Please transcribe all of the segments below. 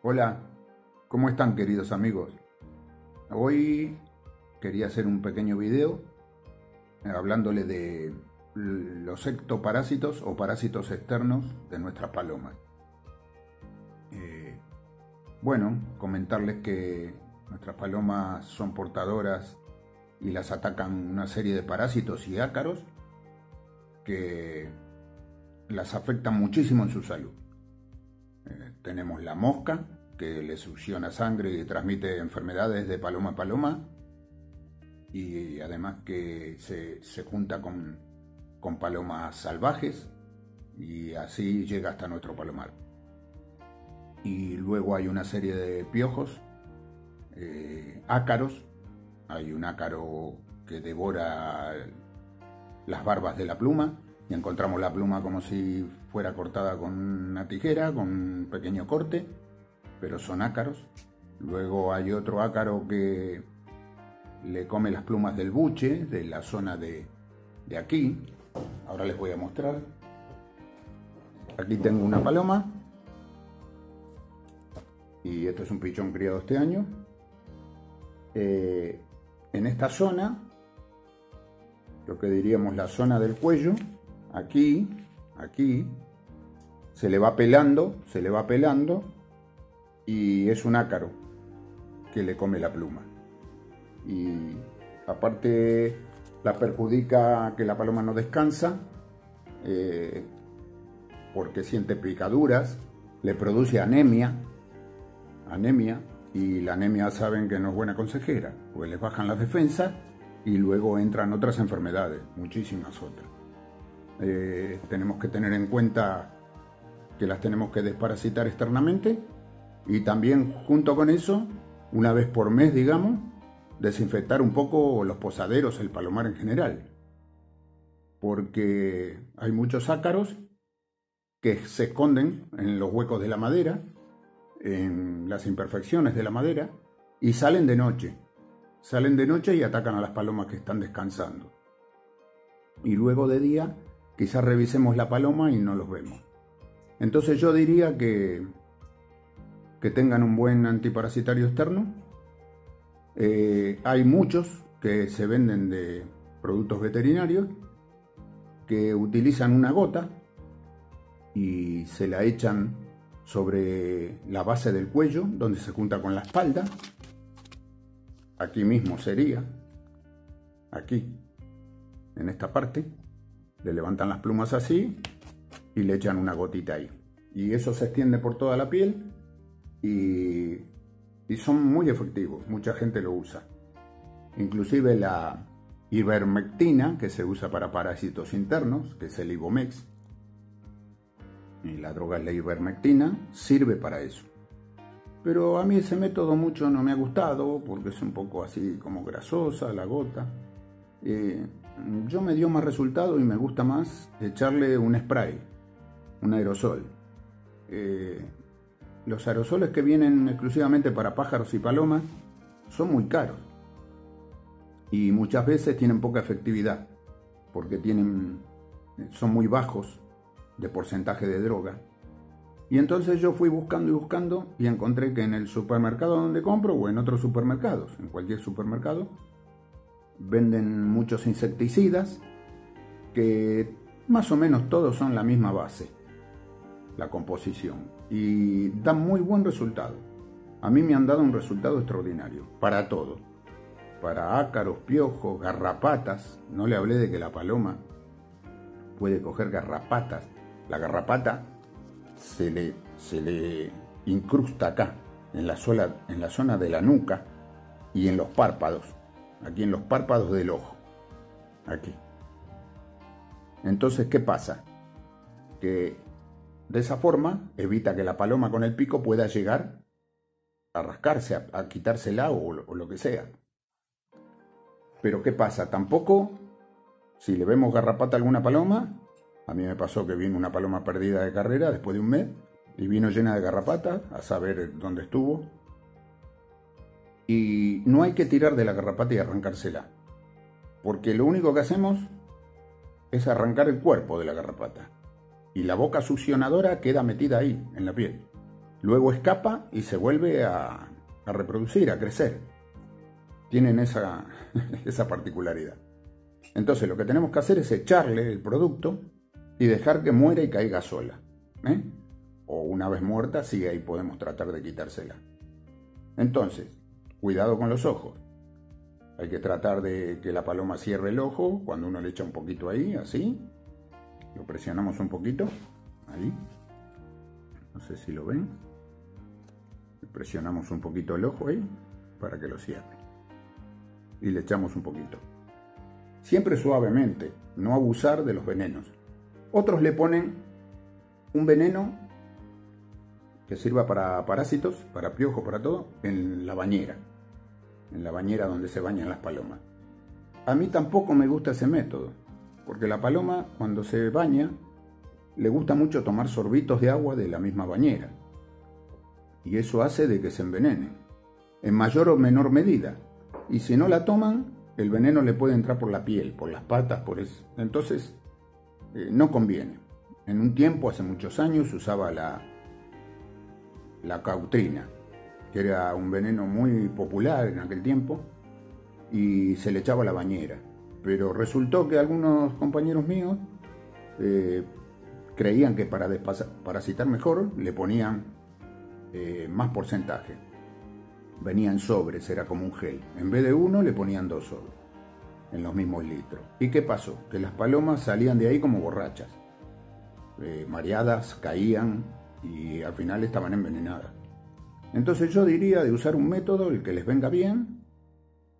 Hola, ¿cómo están queridos amigos? Hoy quería hacer un pequeño video hablándole de los ectoparásitos o parásitos externos de nuestras palomas. Bueno, comentarles que nuestras palomas son portadoras y las atacan una serie de parásitos y ácaros que las afectan muchísimo en su salud. Tenemos la mosca, que le succiona sangre y transmite enfermedades de paloma a paloma, y además que se junta con palomas salvajes y así llega hasta nuestro palomar. Y luego hay una serie de piojos, ácaros. Hay un ácaro que devora las barbas de la pluma y encontramos la pluma como si fuera cortada con una tijera, con un pequeño corte, pero son ácaros. Luego hay otro ácaro que le come las plumas del buche, de la zona de aquí. Ahora les voy a mostrar. Aquí tengo una paloma y esto es un pichón criado este año. En esta zona, lo que diríamos la zona del cuello, aquí, se le va pelando y es un ácaro que le come la pluma. Y aparte la perjudica que la paloma no descansa, porque siente picaduras, le produce anemia, y la anemia saben que no es buena consejera, pues les bajan las defensas y luego entran otras enfermedades, muchísimas otras. Tenemos que tener en cuenta que las tenemos que desparasitar externamente y también junto con eso, una vez por mes, digamos, desinfectar un poco los posaderos, el palomar en general, porque hay muchos ácaros que se esconden en los huecos de la madera, en las imperfecciones de la madera, y salen de noche y atacan a las palomas que están descansando. Y luego de día quizás revisemos la paloma y no los vemos. Entonces yo diría que tengan un buen antiparasitario externo. Hay muchos que se venden de productos veterinarios que utilizan una gota y se la echan sobre la base del cuello, donde se junta con la espalda. Aquí mismo sería, aquí, en esta parte, le levantan las plumas así y le echan una gotita ahí. Y eso se extiende por toda la piel y son muy efectivos, mucha gente lo usa. Inclusive la ivermectina, que se usa para parásitos internos, que es el Ibomex, y la droga es la ivermectina, sirve para eso. Pero a mí ese método mucho no me ha gustado, porque es un poco así como grasosa la gota. Yo me dio más resultado y me gusta más echarle un spray, un aerosol. Los aerosoles que vienen exclusivamente para pájaros y palomas son muy caros y muchas veces tienen poca efectividad porque son muy bajos de porcentaje de droga. Y entonces yo fui buscando y encontré que en el supermercado donde compro o en otros supermercados, en cualquier supermercado, venden muchos insecticidas que más o menos todos son la misma base, la composición, y dan muy buen resultado. A mí me han dado un resultado extraordinario para todo, para ácaros, piojos, garrapatas. No le hablé de que la paloma puede coger garrapatas. La garrapata se le incrusta acá, en la zona de la nuca y en los párpados, aquí en los párpados del ojo, aquí. Entonces, ¿qué pasa? Que de esa forma evita que la paloma con el pico pueda llegar a rascarse, a quitársela o lo que sea. Pero ¿qué pasa? Tampoco, si le vemos garrapata a alguna paloma, a mí me pasó que vino una paloma perdida de carrera después de un mes y vino llena de garrapatas, a saber dónde estuvo. Y no hay que tirar de la garrapata y arrancársela, porque lo único que hacemos es arrancar el cuerpo de la garrapata y la boca succionadora queda metida ahí, en la piel. luego escapa y se vuelve a reproducir, a crecer. Tienen esa particularidad. Entonces lo que tenemos que hacer es echarle el producto y dejar que muera y caiga sola. O una vez muerta, sí, ahí podemos tratar de quitársela. Entonces, cuidado con los ojos. Hay que tratar de que la paloma cierre el ojo cuando uno le echa un poquito ahí, así. Lo presionamos un poquito, ahí. No sé si lo ven. Presionamos un poquito el ojo ahí para que lo cierre. Y le echamos un poquito. Siempre suavemente, no abusar de los venenos. Otros le ponen un veneno que sirva para parásitos, para piojos, para todo, en la bañera donde se bañan las palomas. A mí tampoco me gusta ese método, porque la paloma cuando se baña le gusta mucho tomar sorbitos de agua de la misma bañera, y eso hace de que se envenene, en mayor o menor medida, y si no la toman, el veneno le puede entrar por la piel, por las patas, por eso. Entonces no conviene. En un tiempo, hace muchos años, se usaba la cautrina, que era un veneno muy popular en aquel tiempo, y se le echaba a la bañera. Pero resultó que algunos compañeros míos creían que para desparasitar mejor le ponían más porcentaje. Venían sobres, era como un gel. En vez de uno le ponían 2 sobres en los mismos litros. ¿Y qué pasó? Que las palomas salían de ahí como borrachas, mareadas, caían y al final estaban envenenadas. Entonces yo diría de usar un método el que les venga bien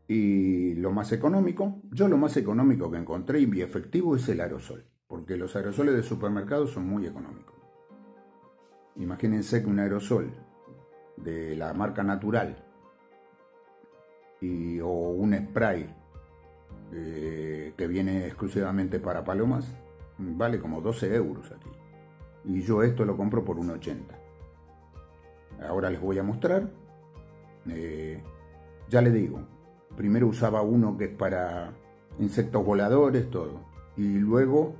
y lo más económico. Yo lo más económico que encontré y efectivo es el aerosol, porque los aerosoles de supermercado son muy económicos. Imagínense que un aerosol de la marca Natural o un spray que viene exclusivamente para palomas vale como 12 euros aquí, y yo esto lo compro por 1,80. Ahora les voy a mostrar. Ya les digo, primero usaba uno que es para insectos voladores, todo, y luego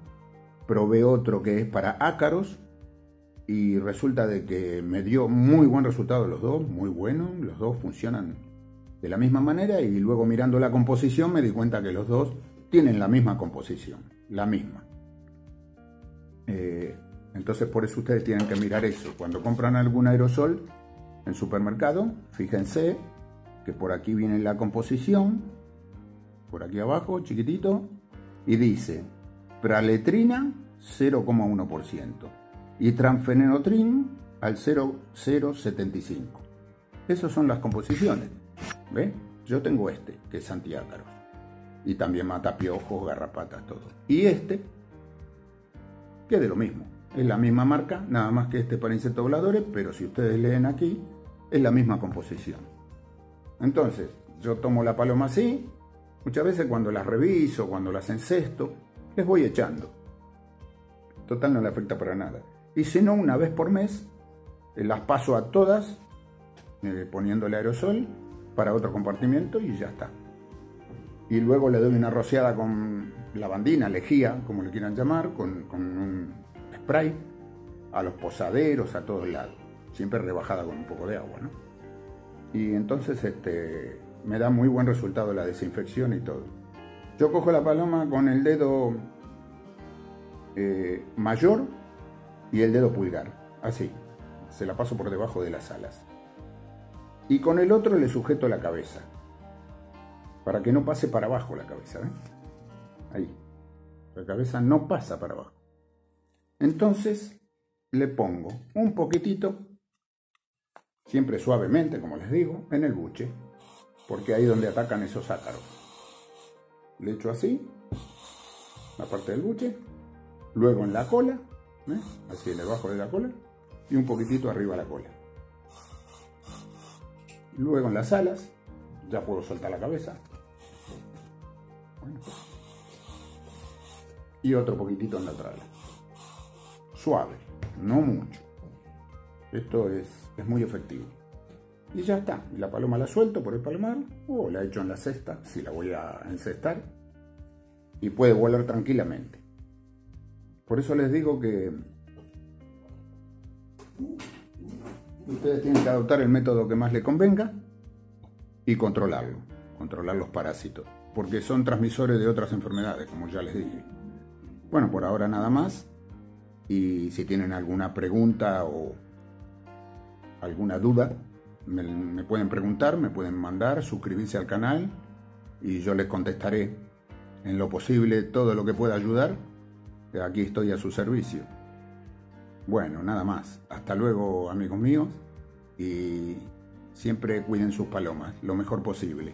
probé otro que es para ácaros, y resulta de que me dio muy buen resultado los dos, muy bueno, los dos funcionan de la misma manera, y luego mirando la composición me di cuenta que los dos tienen la misma composición, la misma. Entonces por eso ustedes tienen que mirar eso. Cuando compran algún aerosol en supermercado, fíjense que por aquí viene la composición, por aquí abajo, chiquitito, y dice praletrina 0,1% y tranfenotrin al 0,075. Esas son las composiciones. ¿Ve? Yo tengo este, que es antiácaros, y también mata piojos, garrapatas, todo. Y este, que es de lo mismo, es la misma marca, nada más que este para insectos voladores, pero si ustedes leen aquí, es la misma composición. Entonces, yo tomo la paloma así, muchas veces cuando las reviso, cuando las encesto, les voy echando. Total, no le afecta para nada. Y si no, una vez por mes, las paso a todas, poniéndole aerosol para otro compartimiento y ya está. Y luego le doy una rociada con lavandina, lejía, como le quieran llamar, con un spray a los posaderos, a todos lados, siempre rebajada con un poco de agua, ¿no? Y entonces me da muy buen resultado la desinfección y todo. Yo cojo la paloma con el dedo mayor y el dedo pulgar, así, se la paso por debajo de las alas, y con el otro le sujeto la cabeza para que no pase para abajo la cabeza, ¿ven? Ahí, la cabeza no pasa para abajo. Entonces le pongo un poquitito, siempre suavemente, como les digo, en el buche, porque ahí es donde atacan esos ácaros. Le echo así, la parte del buche, luego en la cola, así en debajo de la cola, y un poquitito arriba de la cola. Luego en las alas, ya puedo soltar la cabeza. Bueno. Y otro poquitito en la otra ala. Suave, no mucho. Esto es muy efectivo. Y ya está. La paloma la suelto por el palomar o la echo en la cesta, si la voy a encestar. Y puede volar tranquilamente. Por eso les digo que Ustedes tienen que adoptar el método que más les convenga y controlar los parásitos, porque son transmisores de otras enfermedades, como ya les dije. Bueno, por ahora nada más, y si tienen alguna pregunta o alguna duda, me pueden preguntar, me pueden mandar, suscribirse al canal y yo les contestaré en lo posible todo lo que pueda ayudar. Aquí estoy a su servicio. Bueno, nada más. Hasta luego, amigos míos, y siempre cuiden sus palomas lo mejor posible.